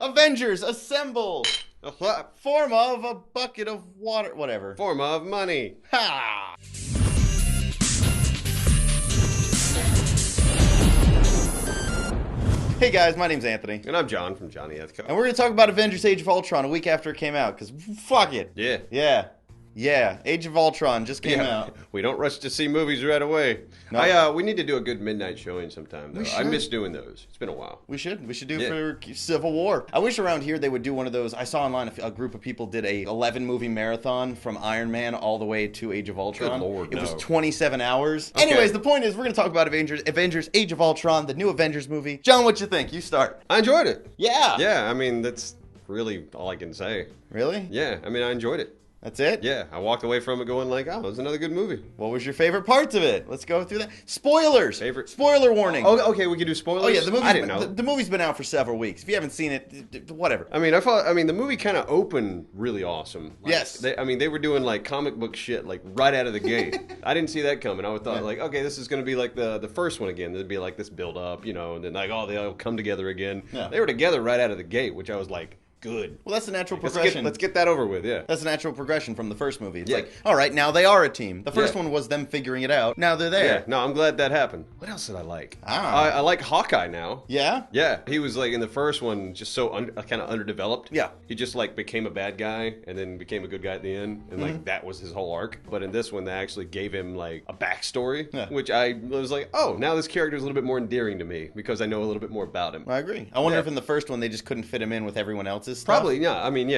Avengers, assemble! Form of a bucket of water. Whatever. Form of money. Ha! Hey guys, my name's Anthony. And I'm John from Johnny Ethco. And we're going to talk about Avengers Age of Ultron a week after it came out, because fuck it. Yeah. Yeah, Age of Ultron just came out. We don't rush to see movies right away. No. We need to do a good midnight showing sometime, though. I miss doing those. It's been a while. We should do for Civil War. I wish around here they would do one of those. I saw online a group of people did a 11 movie marathon from Iron Man all the way to Age of Ultron. Good Lord, It was no. 27 hours. Okay. Anyways, the point is we're going to talk about Avengers Age of Ultron, the new Avengers movie. John, what you think? You start. I enjoyed it. Yeah. Yeah, I mean, that's really all I can say. Really? Yeah, I mean, I enjoyed it. That's it? Yeah, I walked away from it going like, oh, it was another good movie. What was your favorite parts of it? Let's go through that. Spoilers! Favorite? Spoiler warning. Oh, okay, we can do spoilers? Oh yeah, the movie's I didn't know. The movie's been out for several weeks. If you haven't seen it, whatever. I mean, the movie kind of opened really awesome. Like, Yes. They were doing like comic book shit like right out of the gate. I didn't see that coming. I thought like, okay, this is going to be like the first one again. There'd be like this build up, you know, and then like, oh, they all come together again. Yeah. They were together right out of the gate, which I was like, good. Well, that's the natural progression. Let's get that over with, yeah. That's the natural progression from the first movie. It's Yeah. like, all right, now they are a team. The first Yeah. one was them figuring it out. Now they're there. Yeah, no, I'm glad that happened. What else did I like? Ah. I like Hawkeye now. Yeah? Yeah, he was like in the first one just so kind of underdeveloped. Yeah. He just like became a bad guy and then became a good guy at the end, and like that was his whole arc. But in this one, they actually gave him like a backstory, Yeah. which I was like, oh, now this character is a little bit more endearing to me because I know a little bit more about him. I agree. I wonder Yeah. if in the first one they just couldn't fit him in with everyone else's stuff. Probably, yeah. I mean,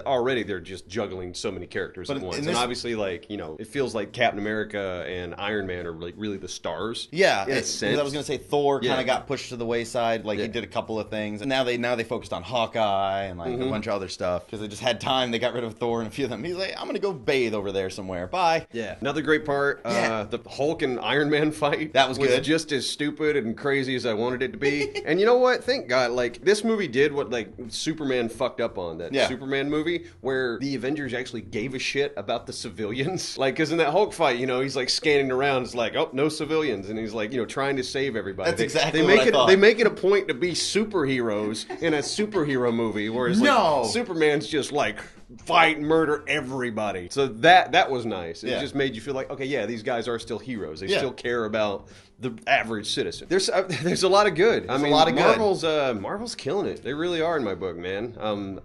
already they're just juggling so many characters But at in once, this- and obviously, like it feels like Captain America and Iron Man are like really the stars. Yeah, in a because sense. I was going to say Thor kind Yeah. of got pushed to the wayside. Like he Yeah. did a couple of things, and now they focused on Hawkeye and like a bunch of other stuff because they just had time. They got rid of Thor and a few of them. He's like, I'm going to go bathe over there somewhere. Bye. Yeah. Another great part, Yeah. the Hulk and Iron Man fight. That was good. Just as stupid and crazy as I wanted it to be. And you know what? Thank God, like, this movie did what, like, Superman fucked up on, that Yeah. Superman movie, where the Avengers actually gave a shit about the civilians. Like, because in that Hulk fight, you know, he's, like, scanning around, it's like, oh, no civilians. And he's, like, you know, trying to save everybody. That's They- exactly they what make I it, thought. They make it a point to be superheroes in a superhero movie, whereas, No. like, Superman's just, like, fight and murder everybody. So that was nice. It Yeah. just made you feel like, okay, yeah, these guys are still heroes. They Yeah. still care about the average citizen. There's a lot of good. There's a lot of good. Marvel's killing it. They really are in my book, man.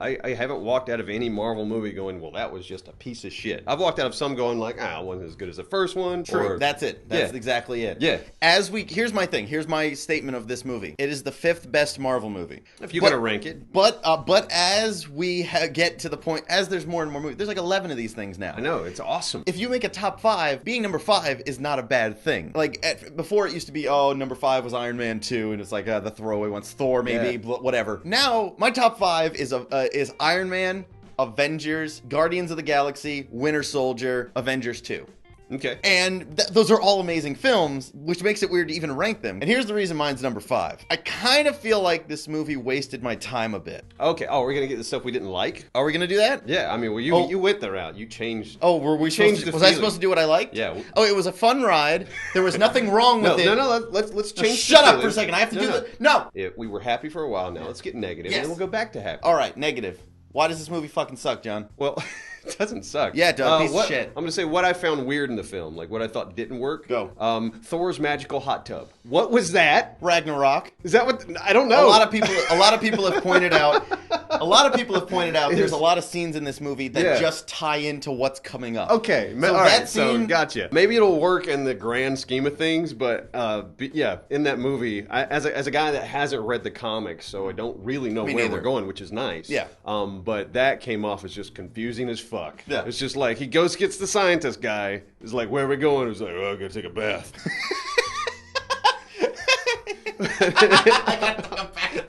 I haven't walked out of any Marvel movie going, well, that was just a piece of shit. I've walked out of some going like, it wasn't as good as the first one. True. Or, That's it. That's Yeah. exactly it. Yeah. Here's my thing. Here's my statement of this movie. It is the 5th best Marvel movie. if you're gonna rank it. But as we get to the point, as there's more and more movies, there's like 11 of these things now. I know, it's awesome. If you make a top 5, being number 5 is not a bad thing. Like before, it used to be, number 5 was Iron Man 2, and it's like the throwaway ones, Thor maybe, Yeah. whatever. Now my top 5 is Iron Man, Avengers, Guardians of the Galaxy, Winter Soldier, Avengers 2. Okay. And those are all amazing films, which makes it weird to even rank them. And here's the reason mine's number 5. I kind of feel like this movie wasted my time a bit. Okay. Oh, we're gonna get the stuff we didn't like? Are we going to do that? Yeah, I mean, well, Oh. you went the route. You changed. Oh, were we Changed supposed to, the was I feeling. supposed to do what I liked? Yeah. Oh, it was a fun ride. There was nothing wrong with it. No, let's No, change. shut the up for a feeling. second. I have to do No. the... No! We were happy for a while now. Let's get negative, Yes. and then we'll go back to happy. All right, negative. Why does this movie fucking suck, John? Well, it doesn't suck. Yeah, it does. Piece of shit. I'm going to say what I found weird in the film, like what I thought didn't work. Go. Thor's magical hot tub. What was that? Ragnarok. Is that what? I don't know. A lot of people have pointed out. There's a lot of scenes in this movie that Yeah. just tie into what's coming up. Okay, So all that right, so scene- gotcha. Maybe it'll work in the grand scheme of things, but yeah, in that movie, as a guy that hasn't read the comics, so I don't really know Me where neither. we're going, which is nice. Yeah. But that came off as just confusing as fuck. Yeah. It's just like he gets the scientist guy. Is like, where are we going? He's like, oh, I gotta take a bath.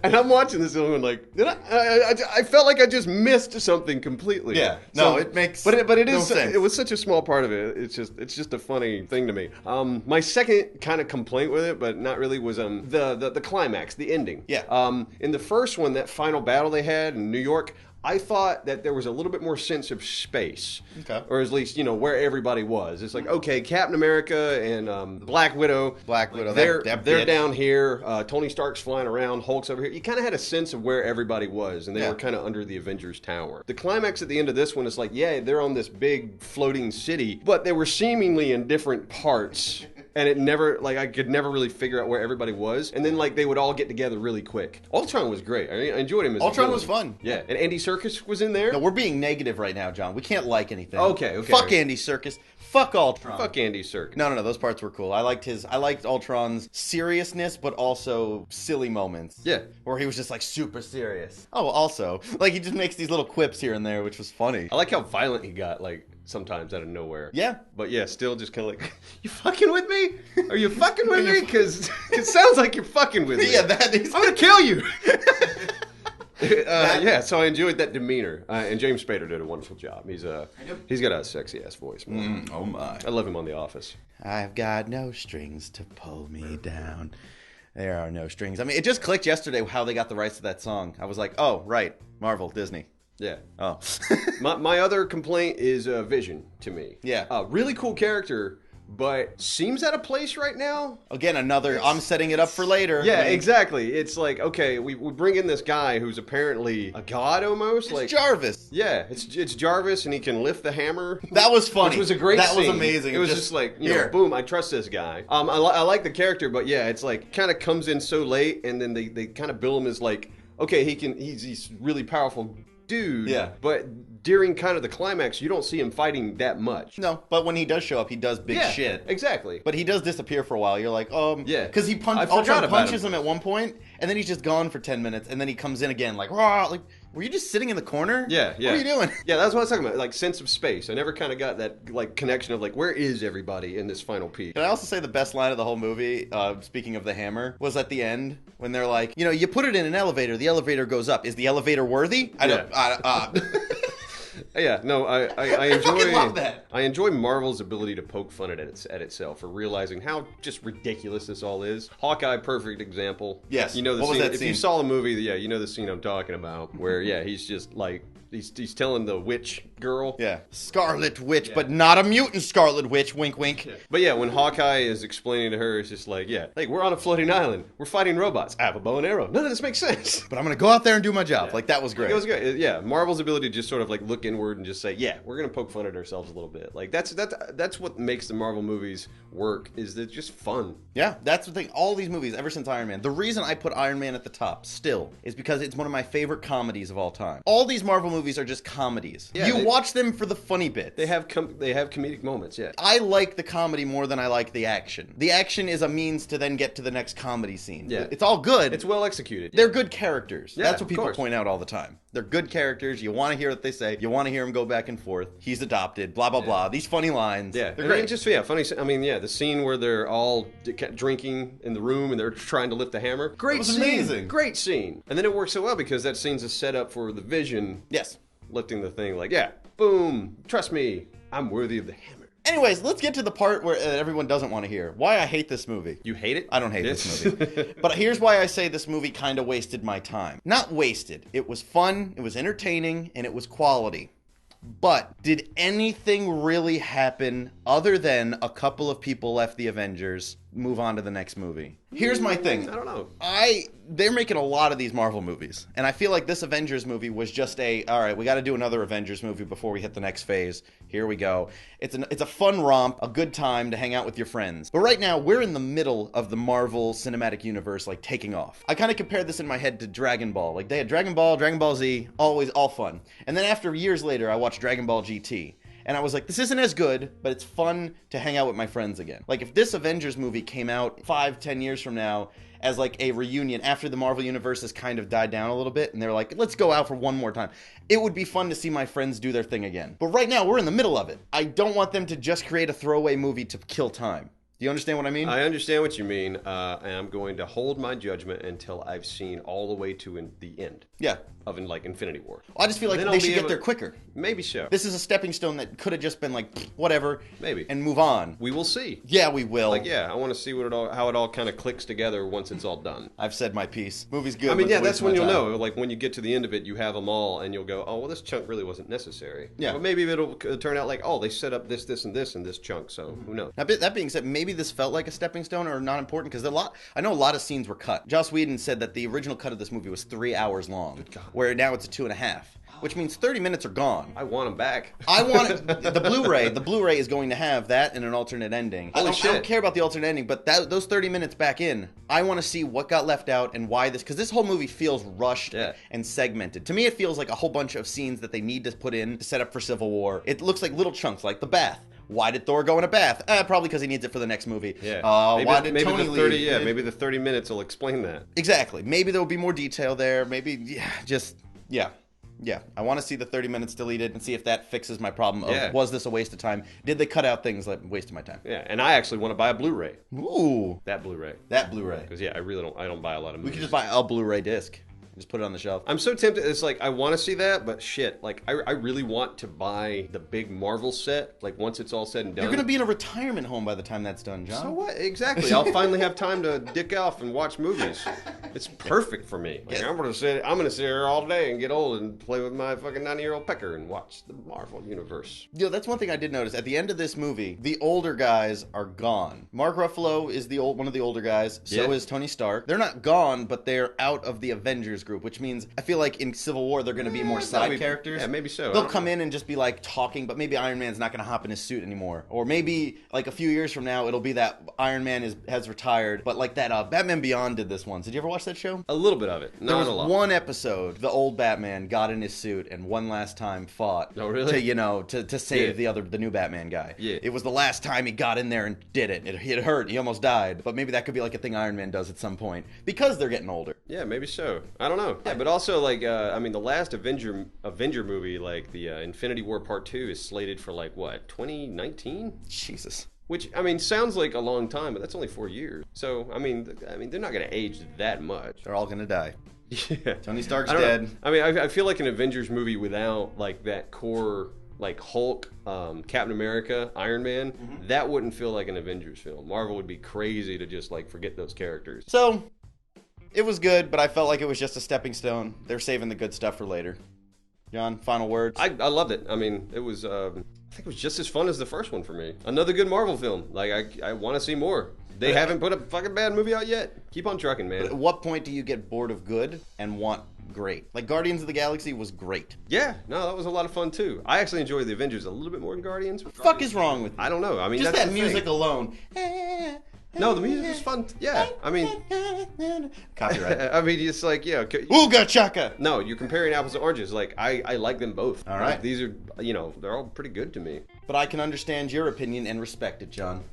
And I'm watching this and I'm like, I felt like I just missed something completely. Yeah. No, it makes but it no is sense. it was such a small part of it. It's just a funny thing to me. My second kind of complaint with it, but not really, was the climax, the ending. Yeah. In the first one, that final battle they had in New York, I thought that there was a little bit more sense of space. Okay. Or at least, where everybody was. It's like, okay, Captain America and Black Widow. Black Widow, They're that bitch. down here. Tony Stark's flying around. Hulk's over here. You kind of had a sense of where everybody was, and they were kind of under the Avengers Tower. The climax at the end of this one is like, yeah, they're on this big floating city, but they were seemingly in different parts. And it never, I could never really figure out where everybody was. And then, they would all get together really quick. Ultron was great. I enjoyed him as Ultron was fun. Yeah. And Andy Serkis was in there. No, we're being negative right now, John. We can't like anything. Okay. Fuck Andy Serkis. Fuck Ultron. Fuck Andy Serkis. No. Those parts were cool. I liked Ultron's seriousness, but also silly moments. Yeah. Where he was just, super serious. Oh, also, he just makes these little quips here and there, which was funny. I like how violent he got, sometimes out of nowhere. Yeah. But yeah, still just kind of you fucking with me? Are you fucking with me? Because it sounds like you're fucking with me. Yeah, that is. I'm going to kill you. So I enjoyed that demeanor. And James Spader did a wonderful job. He's got a sexy-ass voice, man. Oh, my. I love him on The Office. I've got no strings to pull me down. There are no strings. I mean, it just clicked yesterday how they got the rights to that song. I was like, oh, right. Marvel, Disney. Yeah. Oh. my other complaint is Vision to me. Yeah. Really cool character, but seems out of place right now. Again, I'm setting it up for later. Yeah, exactly. It's like, okay, we bring in this guy who's apparently a god almost. It's Jarvis. Yeah, it's Jarvis, and he can lift the hammer. That was funny. Which was a great scene. That was amazing. It was just boom, I trust this guy. I like the character, but yeah, it's kind of comes in so late, and then they kind of bill him as okay, he's really powerful dude. Yeah. But during kind of the climax, you don't see him fighting that much. No, but when he does show up, he does big shit. Exactly. But he does disappear for a while. You're like, yeah. Because Ultron punches him at one point, and then he's just gone for 10 minutes, and then he comes in again, raw, were you just sitting in the corner? Yeah. What are you doing? Yeah, that's what I was talking about. Sense of space. I never kind of got that connection of where is everybody in this final piece. Can I also say the best line of the whole movie, speaking of the hammer, was at the end when they're like, you put it in an elevator, the elevator goes up. Is the elevator worthy? Yeah, no, I enjoy. fucking love that. I enjoy Marvel's ability to poke fun at itself for realizing how just ridiculous this all is. Hawkeye, perfect example. Yes. You know the what scene. Was that if scene? you saw the movie, you know the scene I'm talking about, where he's just he's telling the witch girl. Yeah. Scarlet Witch, but not a mutant Scarlet Witch. Wink, wink. Yeah. But yeah, when Hawkeye is explaining to her, it's just we're on a floating island. We're fighting robots. I have a bow and arrow. None of this makes sense. But I'm going to go out there and do my job. Yeah. That was great. It was great. Yeah. Marvel's ability to just sort of look inward and just say, yeah, we're going to poke fun at ourselves a little bit. That's what makes the Marvel movies work, is they're just fun. Yeah, that's the thing. All these movies, ever since Iron Man, the reason I put Iron Man at the top still is because it's one of my favorite comedies of all time. All these Marvel movies are just comedies. Yeah, you watch them for the funny bits. They have comedic moments, yeah. I like the comedy more than I like the action. The action is a means to then get to the next comedy scene. Yeah. It's all good. It's well executed. They're good characters. Yeah, That's what of people course. point out all the time. They're good characters. You want to hear what they say. You want to hear them go back and forth. He's adopted, blah, blah, blah. These funny lines. Yeah. They're great. Funny. I mean, yeah, the scene where they're all drinking in the room and they're trying to lift the hammer. Great was scene. amazing. Great scene. And then it works so well because that scene's a setup for the Vision. Yes. Lifting the thing boom, trust me, I'm worthy of the hammer. Anyways, let's get to the part where everyone doesn't want to hear. Why I hate this movie. You hate it? I don't hate this movie. But here's why I say this movie kind of wasted my time. Not wasted. It was fun, it was entertaining, and it was quality. But did anything really happen other than a couple of people left the Avengers, move on to the next movie? Here's my thing. I don't know. They're making a lot of these Marvel movies. And I feel like this Avengers movie was just all right, we got to do another Avengers movie before we hit the next phase. Here we go. It's a fun romp, a good time to hang out with your friends. But right now, we're in the middle of the Marvel Cinematic Universe, taking off. I kind of compared this in my head to Dragon Ball. They had Dragon Ball Z, always all fun. And then after years later, I watched Dragon Ball GT. And I was like, this isn't as good, but it's fun to hang out with my friends again. If this Avengers movie came out 5-10 years from now as a reunion after the Marvel Universe has kind of died down a little bit, and they're like, let's go out for one more time, it would be fun to see my friends do their thing again. But right now, we're in the middle of it. I don't want them to just create a throwaway movie to kill time. Do you understand what I mean? I understand what you mean, and I'm going to hold my judgment until I've seen all the way to the end. Yeah. of like Infinity War. I just feel like Then they I'll should be get able there to- quicker. Maybe so. This is a stepping stone that could have just been like, whatever. Maybe. And move on. We will see. Yeah, we will. Like, yeah, I want to see how it all kind of clicks together once it's all done. I've said my piece. Movie's good. I mean, let's yeah, waste that's my when you'll time. know. Like, when you get to the end of it, you have them all, and you'll go, oh, well, this chunk really wasn't necessary. Yeah. But maybe it'll turn out like, oh, they set up this, this, and this in this chunk, so who knows? Now, that being said, maybe this felt like a stepping stone or not important because I know a lot of scenes were cut. Joss Whedon said that the original cut of this movie was 3 hours long, where now it's a 2.5, which means 30 minutes are gone. I want them back. I want it, the Blu-ray. The Blu-ray is going to have that and an alternate ending. I don't care about the alternate ending, but those 30 minutes back in, I want to see what got left out and why this. Because this whole movie feels rushed and segmented. To me, it feels like a whole bunch of scenes that they need to put in to set up for Civil War. It looks like little chunks, like the bath. Why did Thor go in a bath? Probably because he needs it for the next movie. Yeah. Why did Tony leave? Yeah, maybe the 30 minutes will explain that. Exactly. Maybe there will be more detail there. Maybe, yeah. I want to see the 30 minutes deleted and see if that fixes my problem of, was this a waste of time? Did they cut out things like wasting my time? Yeah, and I actually want to buy a Blu-ray. Ooh. That Blu-ray. Because, yeah, I don't buy a lot of movies. We could just buy a Blu-ray disc. Just put it on the shelf. I'm so tempted. It's like, I want to see that, but shit. Like, I really want to buy the big Marvel set, like, once it's all said and done. You're going to be in a retirement home by the time that's done, John. So what? Exactly. I'll finally have time to dick off and watch movies. It's perfect for me. Like, I'm gonna sit here all day and get old and play with my fucking 90-year-old pecker and watch the Marvel universe. That's one thing I did notice. At the end of this movie, the older guys are gone. Mark Ruffalo is one of the older guys. So is Tony Stark. They're not gone, but they're out of the Avengers group, which means I feel like in Civil War they're going to be more side characters. Yeah, maybe so. They'll come in and just be like talking, but maybe Iron Man's not going to hop in his suit anymore. Or maybe like a few years from now it'll be that Iron Man has retired, but like that Batman Beyond did this once. Did you ever watch that show? A little bit of it. Not a lot. One episode, the old Batman got in his suit and one last time fought. Oh, really? To save the new Batman guy. Yeah. It was the last time he got in there and did it. It hurt. He almost died. But maybe that could be like a thing Iron Man does at some point because they're getting older. Yeah, maybe so. I don't know. Yeah, but also like the last Avenger movie, like the Infinity War Part 2, is slated for like what, 2019? Jesus. Which, I mean, sounds like a long time, but that's only 4 years. So, I mean, they're not going to age that much. They're all going to die. Yeah. Tony Stark's dead. Know. I mean, I feel like an Avengers movie without, like, that core, like, Hulk, Captain America, Iron Man, that wouldn't feel like an Avengers film. Marvel would be crazy to just, like, forget those characters. So, it was good, but I felt like it was just a stepping stone. They're saving the good stuff for later. John, final words? I loved it. I mean, it was... I think it was just as fun as the first one for me. Another good Marvel film. Like, I want to see more. They haven't put a fucking bad movie out yet. Keep on trucking, man. But at what point do you get bored of good and want great? Like, Guardians of the Galaxy was great. Yeah, no, that was a lot of fun, too. I actually enjoyed the Avengers a little bit more than Guardians. What the fuck is wrong with you? I don't know. I mean, just that's that music alone. No, the music was fun. Yeah, I mean... Copyright. I mean, it's like, yeah... Ooga chaka! No, you're comparing apples to oranges. Like, I like them both. All right. Like, these are, they're all pretty good to me. But I can understand your opinion and respect it, John.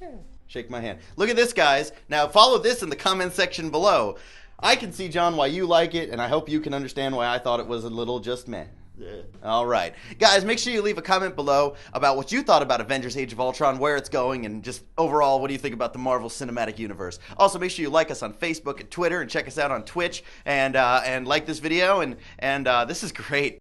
Shake my hand. Look at this, guys. Now, follow this in the comment section below. I can see, John, why you like it, and I hope you can understand why I thought it was a little just meh. Yeah. All right. Guys, make sure you leave a comment below about what you thought about Avengers Age of Ultron, where it's going, and just overall, what do you think about the Marvel Cinematic Universe? Also, make sure you like us on Facebook and Twitter, and check us out on Twitch, and like this video, and this is great.